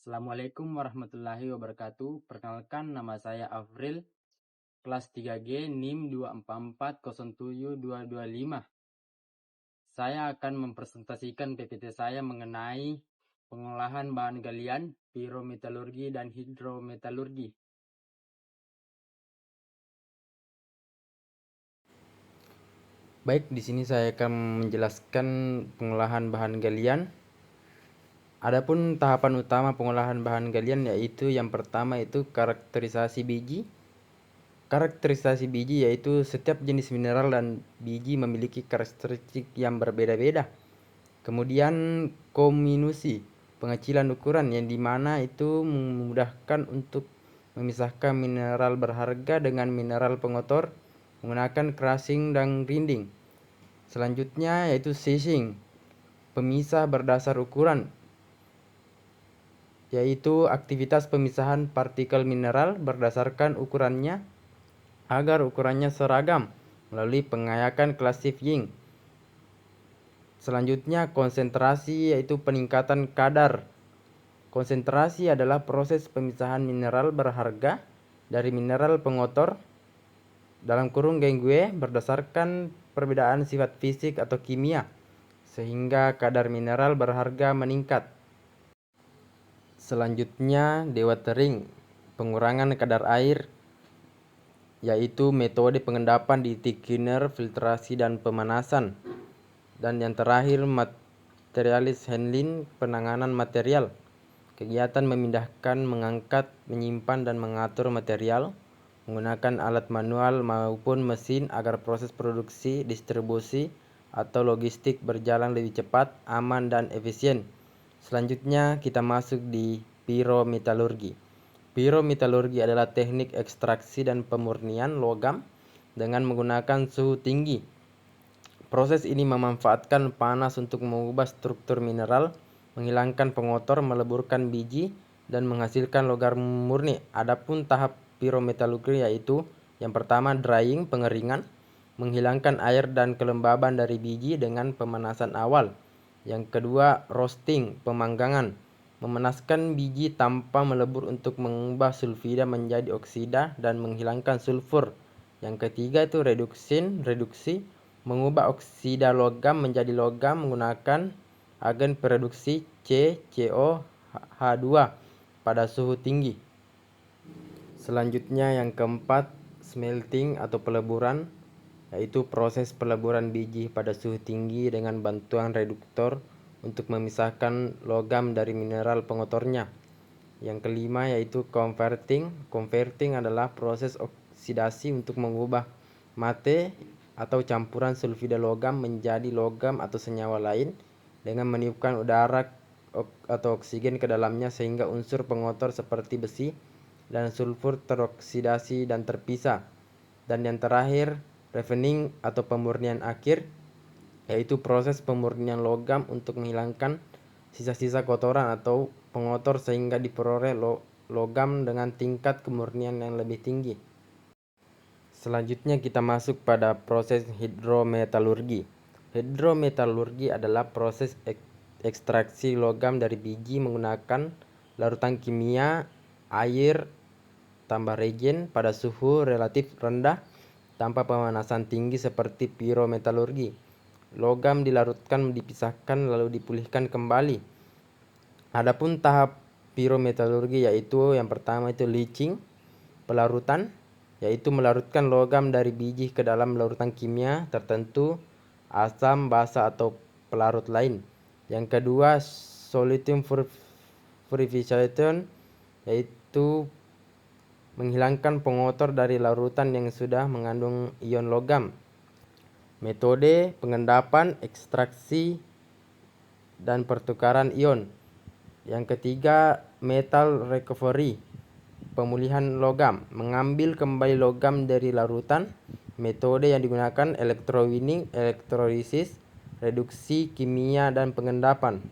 Assalamualaikum warahmatullahi wabarakatuh. Perkenalkan, nama saya Afril, kelas 3G NIM 244072225. Saya akan mempresentasikan PPT saya mengenai pengolahan bahan galian, pirometalurgi dan hidrometalurgi. Baik, di sini saya akan menjelaskan pengolahan bahan galian. Adapun tahapan utama pengolahan bahan galian yaitu yang pertama itu karakterisasi biji. Karakterisasi biji yaitu setiap jenis mineral dan biji memiliki karakteristik yang berbeda-beda. Kemudian kominusi, pengecilan ukuran yang dimana itu memudahkan untuk memisahkan mineral berharga dengan mineral pengotor menggunakan crushing dan grinding. Selanjutnya yaitu sizing, pemisah berdasar ukuran, yaitu aktivitas pemisahan partikel mineral berdasarkan ukurannya agar ukurannya seragam melalui pengayakan classifying. Selanjutnya konsentrasi, yaitu peningkatan kadar. Konsentrasi adalah proses pemisahan mineral berharga dari mineral pengotor (gangue) berdasarkan perbedaan sifat fisik atau kimia sehingga kadar mineral berharga meningkat. Selanjutnya dewatering, pengurangan kadar air, yaitu metode pengendapan di thickener, filtrasi dan pemanasan. Dan yang terakhir materialis handling, penanganan material, kegiatan memindahkan, mengangkat, menyimpan dan mengatur material menggunakan alat manual maupun mesin agar proses produksi, distribusi atau logistik berjalan lebih cepat, aman dan efisien. Selanjutnya kita masuk di pirometalurgi. Pirometalurgi adalah teknik ekstraksi dan pemurnian logam dengan menggunakan suhu tinggi. Proses ini memanfaatkan panas untuk mengubah struktur mineral, menghilangkan pengotor, meleburkan biji, dan menghasilkan logam murni. Adapun tahap pirometalurgi yaitu yang pertama drying, pengeringan, menghilangkan air dan kelembaban dari biji dengan pemanasan awal. Yang kedua roasting, pemanggangan, memanaskan biji tanpa melebur untuk mengubah sulfida menjadi oksida dan menghilangkan sulfur. Yang ketiga itu reduksi, mengubah oksida logam menjadi logam menggunakan agen pereduksi CCOH2 pada suhu tinggi. Selanjutnya yang keempat smelting atau peleburan, yaitu proses peleburan biji pada suhu tinggi dengan bantuan reduktor untuk memisahkan logam dari mineral pengotornya. Yang kelima yaitu converting. Converting adalah proses oksidasi untuk mengubah mate atau campuran sulfida logam menjadi logam atau senyawa lain dengan meniupkan udara atau oksigen ke dalamnya sehingga unsur pengotor seperti besi dan sulfur teroksidasi dan terpisah. Dan yang terakhir refining atau pemurnian akhir, yaitu proses pemurnian logam untuk menghilangkan sisa-sisa kotoran atau pengotor sehingga diperoleh logam dengan tingkat kemurnian yang lebih tinggi. Selanjutnya kita masuk pada proses hidrometalurgi. Hidrometalurgi adalah proses ekstraksi logam dari biji menggunakan larutan kimia, air tambah regen pada suhu relatif rendah tanpa pemanasan tinggi seperti pirometalurgi. Logam dilarutkan, dipisahkan lalu dipulihkan kembali. Adapun tahap pirometalurgi yaitu yang pertama itu leaching, pelarutan, yaitu melarutkan logam dari biji ke dalam larutan kimia tertentu, asam, basa atau pelarut lain. Yang kedua solidum purification, yaitu menghilangkan pengotor dari larutan yang sudah mengandung ion logam. Metode pengendapan, ekstraksi dan pertukaran ion. Yang ketiga metal recovery, pemulihan logam, mengambil kembali logam dari larutan. Metode yang digunakan electrowinning, elektrolisis, reduksi kimia dan pengendapan.